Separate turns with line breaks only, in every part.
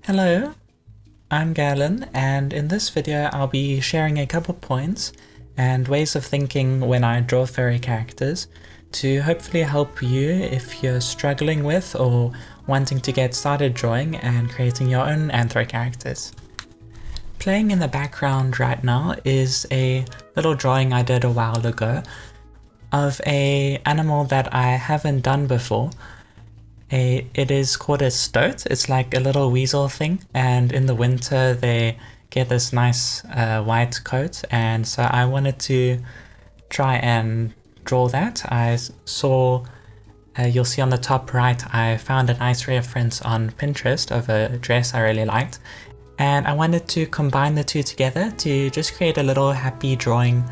Hello, I'm Galinn, and in this video I'll be sharing a couple points and ways of thinking when I draw furry characters to hopefully help you if you're struggling with or wanting to get started drawing and creating your own anthro characters. Playing in the background right now is a little drawing I did a while ago of an animal that I haven't done before. It is called a stoat. It's like a little weasel thing, and in the winter they get this nice white coat, and so I wanted to try and draw that. I saw, you'll see on the top right, I found a nice reference on Pinterest of a dress I really liked, and I wanted to combine the two together to just create a little happy drawing,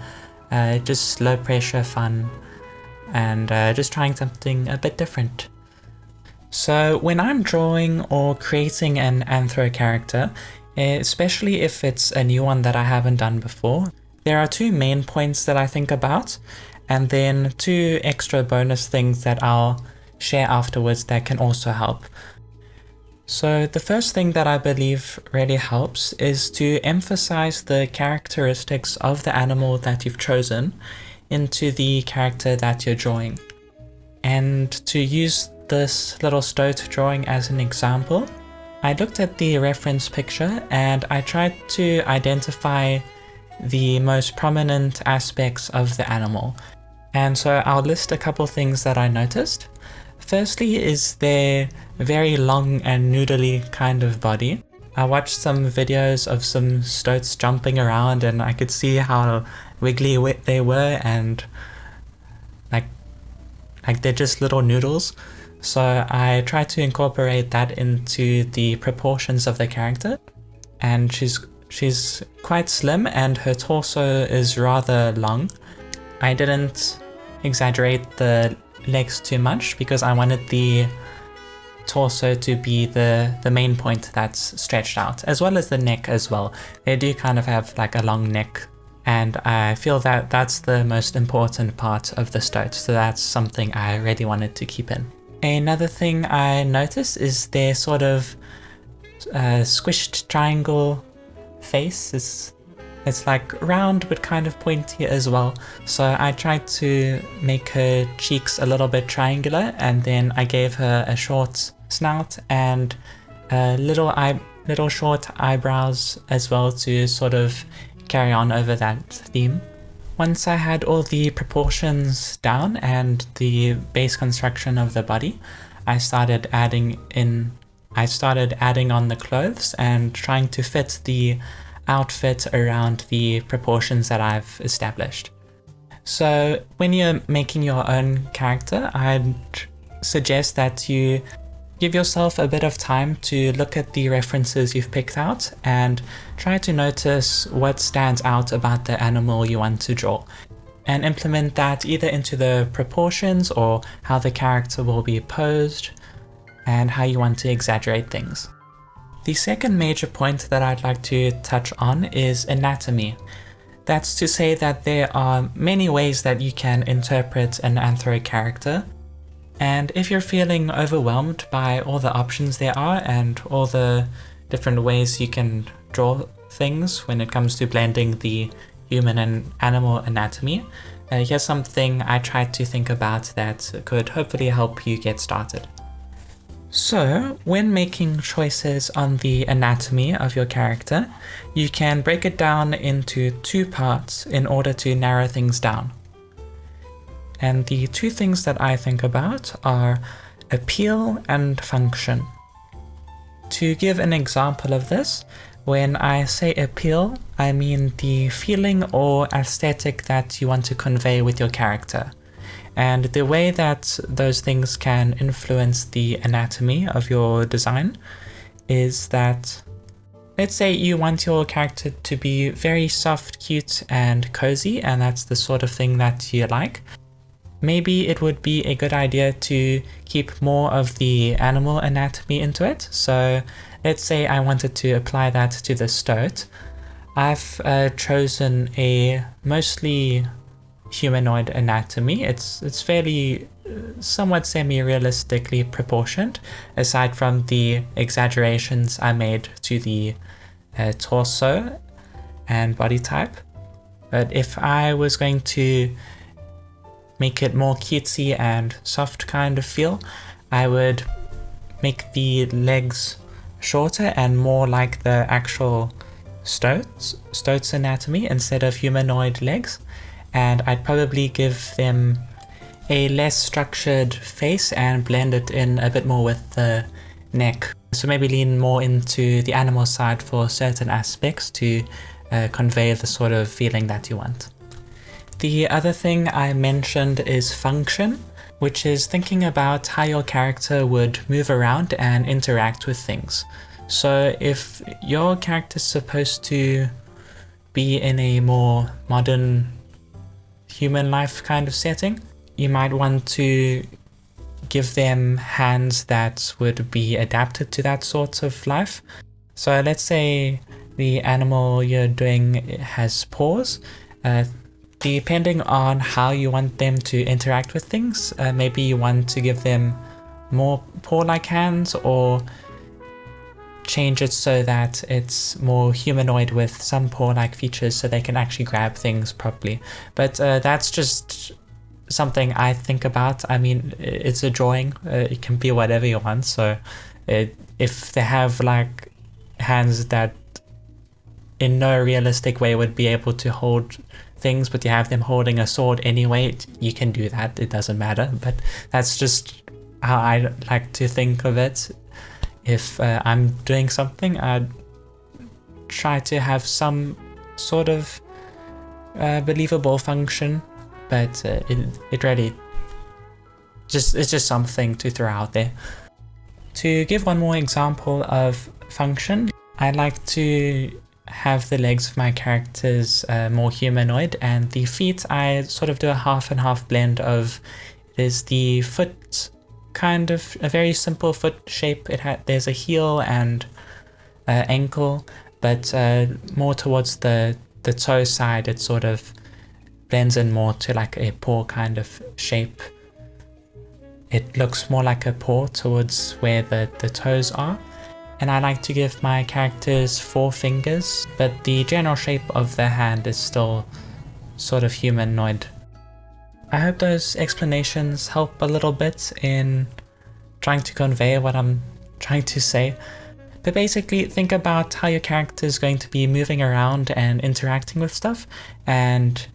just low pressure fun, and just trying something a bit different. So when I'm drawing or creating an anthro character, especially if it's a new one that I haven't done before, there are two main points that I think about, and then two extra bonus things that I'll share afterwards that can also help. So the first thing that I believe really helps is to emphasize the characteristics of the animal that you've chosen into the character that you're drawing. And to use this little stoat drawing as an example, I looked at the reference picture and I tried to identify the most prominent aspects of the animal. And so I'll list a couple things that I noticed. Firstly is their very long and noodly kind of body. I watched some videos of some stoats jumping around and I could see how wiggly they were, and like they're just little noodles. So I tried to incorporate that into the proportions of the character, and she's quite slim and her torso is rather long. I didn't exaggerate the legs too much because I wanted the torso to be the main point that's stretched out, as well as the neck as well. They do kind of have like a long neck, and I feel that that's the most important part of the stoat, so that's something I really wanted to keep in. Another thing I noticed is their sort of squished triangle face. It's like round but kind of pointy as well. So I tried to make her cheeks a little bit triangular, and then I gave her a short snout and little short eyebrows as well to sort of carry on over that theme. Once I had all the proportions down and the base construction of the body, I started adding on the clothes and trying to fit the outfit around the proportions that I've established. So when you're making your own character, I'd suggest that you give yourself a bit of time to look at the references you've picked out and try to notice what stands out about the animal you want to draw, and implement that either into the proportions or how the character will be posed and how you want to exaggerate things. The second major point that I'd like to touch on is anatomy. That's to say that there are many ways that you can interpret an anthro character. And if you're feeling overwhelmed by all the options there are and all the different ways you can draw things when it comes to blending the human and animal anatomy, here's something I tried to think about that could hopefully help you get started. So, when making choices on the anatomy of your character, you can break it down into two parts in order to narrow things down. And the two things that I think about are appeal and function. To give an example of this, when I say appeal, I mean the feeling or aesthetic that you want to convey with your character. And the way that those things can influence the anatomy of your design is that, let's say you want your character to be very soft, cute, and cozy, and that's the sort of thing that you like. Maybe it would be a good idea to keep more of the animal anatomy into it. So let's say I wanted to apply that to the stoat. I've chosen a mostly humanoid anatomy. It's fairly somewhat semi-realistically proportioned, aside from the exaggerations I made to the torso and body type. But if I was going to make it more cutesy and soft kind of feel, I would make the legs shorter and more like the actual stoat's anatomy instead of humanoid legs, and I'd probably give them a less structured face and blend it in a bit more with the neck. So maybe lean more into the animal side for certain aspects to convey the sort of feeling that you want. The other thing I mentioned is function, which is thinking about how your character would move around and interact with things. So if your character's supposed to be in a more modern human life kind of setting, you might want to give them hands that would be adapted to that sort of life. So let's say the animal you're doing has paws. Depending on how you want them to interact with things, maybe you want to give them more paw-like hands, or change it so that it's more humanoid with some paw-like features so they can actually grab things properly. But that's just something I think about. I mean, it's a drawing, it can be whatever you want. So if they have like hands that in no realistic way would be able to hold things, but you have them holding a sword anyway, you can do that, it doesn't matter. But that's just how I like to think of it. If I'm doing something, I'd try to have some sort of believable function, but it really it's just something to throw out there. To give one more example of function, I like to have the legs of my characters more humanoid, and the feet I sort of do a half and half blend of. There's the foot, kind of a very simple foot shape. There's a heel and ankle, but more towards the toe side, it sort of blends in more to like a paw kind of shape. It looks more like a paw towards where the toes are. And I like to give my characters 4 fingers, but the general shape of the hand is still sort of humanoid. I hope those explanations help a little bit in trying to convey what I'm trying to say. But basically, think about how your character is going to be moving around and interacting with stuff, and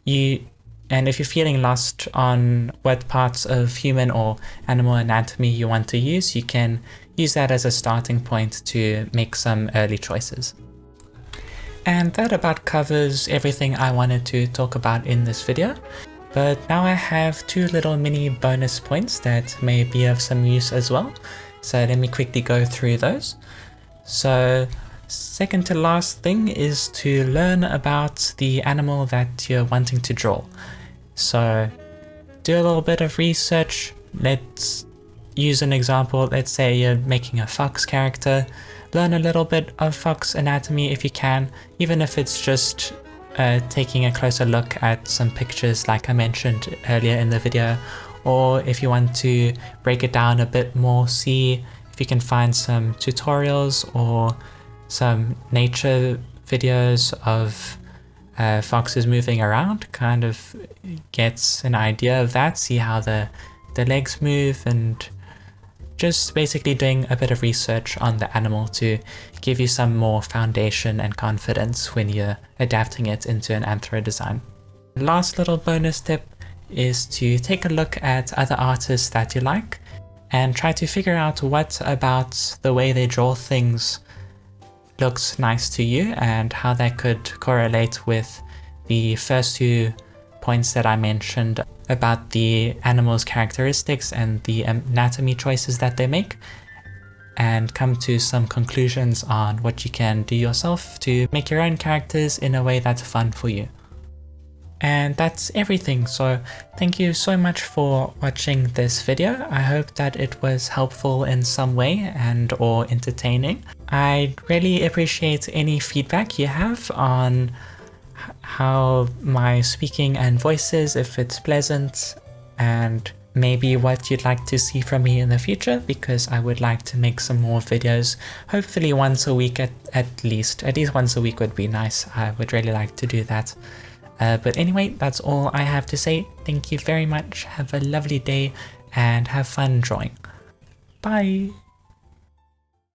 if you're feeling lost on what parts of human or animal anatomy you want to use, you can use that as a starting point to make some early choices. And that about covers everything I wanted to talk about in this video. But now I have 2 little mini bonus points that may be of some use as well. So let me quickly go through those. So second to last thing is to learn about the animal that you're wanting to draw. So do a little bit of research. Let's use an example. Let's say you're making a fox character. Learn a little bit of fox anatomy if you can, even if it's just taking a closer look at some pictures like I mentioned earlier in the video, or if you want to break it down a bit more, see if you can find some tutorials or some nature videos of foxes moving around, kind of gets an idea of that, see how the legs move, and just basically doing a bit of research on the animal to give you some more foundation and confidence when you're adapting it into an anthro design. Last little bonus tip is to take a look at other artists that you like and try to figure out what about the way they draw things looks nice to you and how that could correlate with the first 2 points that I mentioned about the animal's characteristics and the anatomy choices that they make, and come to some conclusions on what you can do yourself to make your own characters in a way that's fun for you. And that's everything, so thank you so much for watching this video. I hope that it was helpful in some way and or entertaining. I really appreciate any feedback you have on how my speaking and voice is, if it's pleasant, and maybe what you'd like to see from me in the future, because I would like to make some more videos, hopefully once a week at least once a week would be nice. I would really like to do that. But anyway, that's all I have to say. Thank you very much, have a lovely day, and have fun drawing. Bye!